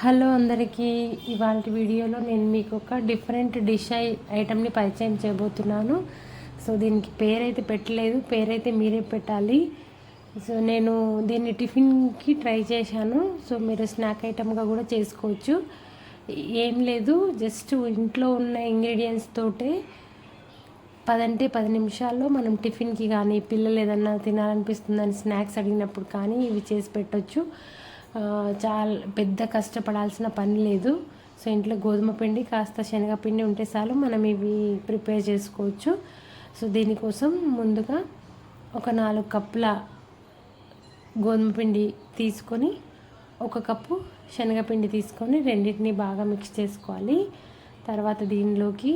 Hello అందరికీ, ఇవాళ వీడియోలో నేను మీకు ఒక డిఫరెంట్ డిష్ ఐటమ్ని పరిచయం చేయబోతున్నాను. సో దీనికి పేరైతే పెట్టలేదు, పేరైతే మీరే పెట్టాలి. సో నేను దీన్ని టిఫిన్కి ట్రై చేశాను. సో మీరు స్నాక్ ఐటమ్గా కూడా చేసుకోవచ్చు. ఏం లేదు, జస్ట్ ఇంట్లో ఉన్న ఇంగ్రీడియంట్స్ తోటే 10 నిమిషాల్లో మనం టిఫిన్కి కానీ, పిల్లలు ఏదన్నా తినాలనిపిస్తుందని స్నాక్స్ అడిగినప్పుడు కానీ ఇవి చేసి పెట్టవచ్చు. చాలా పెద్ద కష్టపడాల్సిన పని లేదు. సో ఇంట్లో గోధుమ పిండి కాస్త శనగపిండి ఉంటే చాలు, మనం ఇవి ప్రిపేర్ చేసుకోవచ్చు. సో దీనికోసం ముందుగా ఒక 4 కప్పుల గోధుమ పిండి తీసుకొని, 1 కప్పు శనగపిండి తీసుకొని రెండింటిని బాగా మిక్స్ చేసుకోవాలి. తర్వాత దీనిలోకి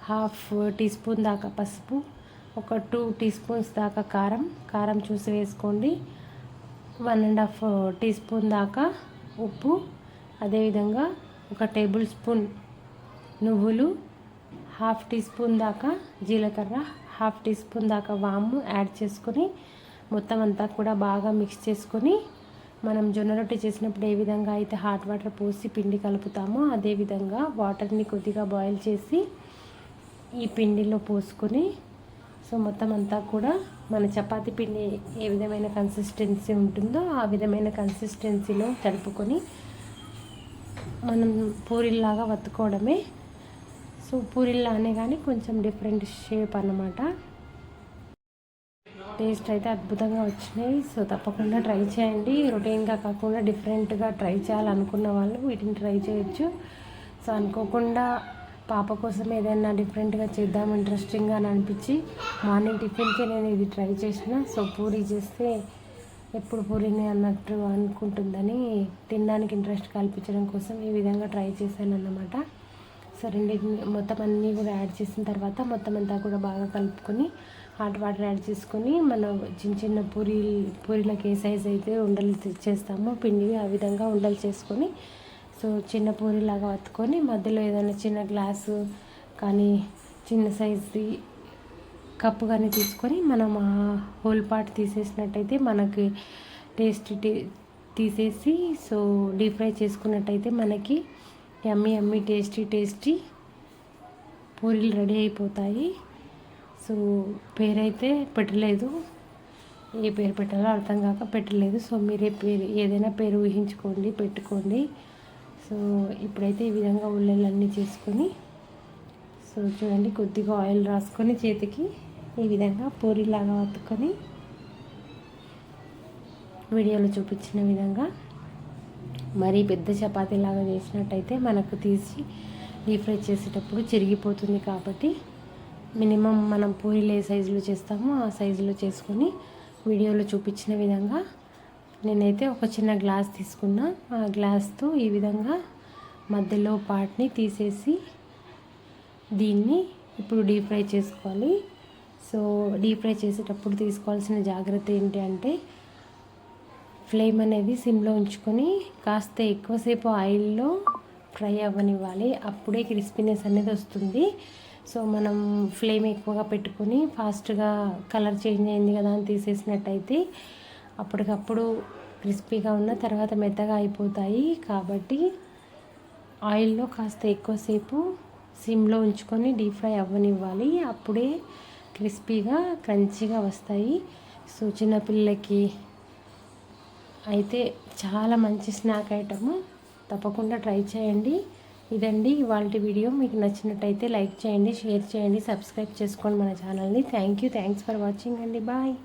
1/2 టీ స్పూన్ దాకా పసుపు, ఒక 2 టీ స్పూన్స్ దాకా కారం చూసి వేసుకోండి. 1.5 టీ స్పూన్ దాకా ఉప్పు, అదేవిధంగా 1 టేబుల్ స్పూన్ నువ్వులు, 1/2 టీ స్పూన్ దాకా జీలకర్ర, 1/2 టీ స్పూన్ దాకా వాము యాడ్ చేసుకొని మొత్తం అంతా కూడా బాగా మిక్స్ చేసుకొని, మనం జొన్న రొట్టె చేసినప్పుడు ఏ విధంగా అయితే హాట్ వాటర్ పోసి పిండి కలుపుతామో అదేవిధంగా వాటర్ని కొద్దిగా బాయిల్ చేసి ఈ పిండిలో పోసుకొని, సో మొత్తం అంతా కూడా మన చపాతీ పిండి ఏ విధమైన కన్సిస్టెన్సీ ఉంటుందో ఆ విధమైన కన్సిస్టెన్సీలో కలుపుకొని మనం పూరిల్లాగా వత్తుకోవడమే. సో పూరిల్లానే కానీ కొంచెం డిఫరెంట్ షేప్ అన్నమాట. టేస్ట్ అయితే అద్భుతంగా వచ్చినాయి. సో తప్పకుండా ట్రై చేయండి. రొటీన్గా కాకుండా డిఫరెంట్గా ట్రై చేయాలనుకున్న వాళ్ళు వీటిని ట్రై చేయొచ్చు. సో అనుకోకుండా పాప కోసం ఏదైనా డిఫరెంట్గా చేద్దాం ఇంట్రెస్టింగ్గా అని అనిపించి మార్నింగ్ టిఫిన్కి నేను ఇది ట్రై చేసిన. సో పూరీ చేస్తే ఎప్పుడు పూరీని అన్నట్టు అనుకుంటుందని తినడానికి ఇంట్రెస్ట్ కల్పించడం కోసం ఈ విధంగా ట్రై చేశాను అన్నమాట. సో రెండింటిని మొత్తం అన్నీ కూడా యాడ్ చేసిన తర్వాత మొత్తం అంతా కూడా బాగా కలుపుకొని హాట్ వాటర్ యాడ్ చేసుకొని మనం చిన్న పూరీలకి ఏ సైజ్ అయితే ఉండలు చేస్తామో పిండివి ఆ విధంగా ఉండలు చేసుకొని, సో చిన్న పూరిలాగా వత్తుకొని మధ్యలో ఏదైనా చిన్న గ్లాసు కానీ చిన్న సైజు కప్పు కానీ తీసుకొని మనం ఆ హోల్ పార్ట్ తీసేసినట్టయితే మనకి తీసేసి సో డీప్ ఫ్రై చేసుకున్నట్టయితే మనకి యమ్మీ టేస్టీ పూరీలు రెడీ అయిపోతాయి. సో పేరైతే పెట్టలేదు, ఏ పేరు పెట్టాలో అర్థం కాక పెట్టలేదు. సో మీరే ఏదైనా పేరు ఊహించుకోండి, పెట్టుకోండి. సో ఇప్పుడైతే ఈ విధంగా ఉల్లెలన్నీ చేసుకొని, సో చూడండి కొద్దిగా ఆయిల్ రాసుకొని చేతికి ఈ విధంగా పూరీలాగా వత్తుకొని వీడియోలో చూపించిన విధంగా మరీ పెద్ద చపాతీలాగా చేసినట్టయితే మనకు తీసి డీప్ ఫ్రై చేసేటప్పుడు చిరిగిపోతుంది. కాబట్టి మినిమం మనం పూరీలు ఏ సైజులో చేస్తామో ఆ సైజులో చేసుకొని వీడియోలో చూపించిన విధంగా నేనైతే ఒక చిన్న గ్లాస్ తీసుకున్నా. ఆ గ్లాస్తో ఈ విధంగా మధ్యలో పార్ట్ని తీసేసి దీన్ని ఇప్పుడు డీప్ ఫ్రై చేసుకోవాలి. సో డీప్ ఫ్రై చేసేటప్పుడు తీసుకోవాల్సిన జాగ్రత్త ఏంటి అంటే, ఫ్లేమ్ అనేది సిమ్లో ఉంచుకొని కాస్త ఎక్కువసేపు ఆయిల్లో ఫ్రై అవ్వనివ్వాలి. అప్పుడే క్రిస్పీనెస్ అనేది వస్తుంది. సో మనం ఫ్లేమ్ ఎక్కువగా పెట్టుకొని ఫాస్ట్గా కలర్ చేంజ్ అయింది కదా అని తీసేసినట్టయితే అప్పటికప్పుడు క్రిస్పీగా ఉన్న తర్వాత మెత్తగా అయిపోతాయి. కాబట్టి ఆయిల్లో కాస్త ఎక్కువసేపు సిమ్లో ఉంచుకొని డీప్ ఫ్రై అవ్వనివ్వాలి. అప్పుడే క్రిస్పీగా క్రంచీగా వస్తాయి. సో చిన్నపిల్లలకి అయితే చాలా మంచి స్నాక్ ఐటము, తప్పకుండా ట్రై చేయండి. ఇదండి ఇవాళ వీడియో. మీకు నచ్చినట్టయితే లైక్ చేయండి, షేర్ చేయండి, సబ్స్క్రైబ్ చేసుకోండి మన ఛానల్ని. థ్యాంక్స్ ఫర్ వాచింగ్ అండి. బాయ్.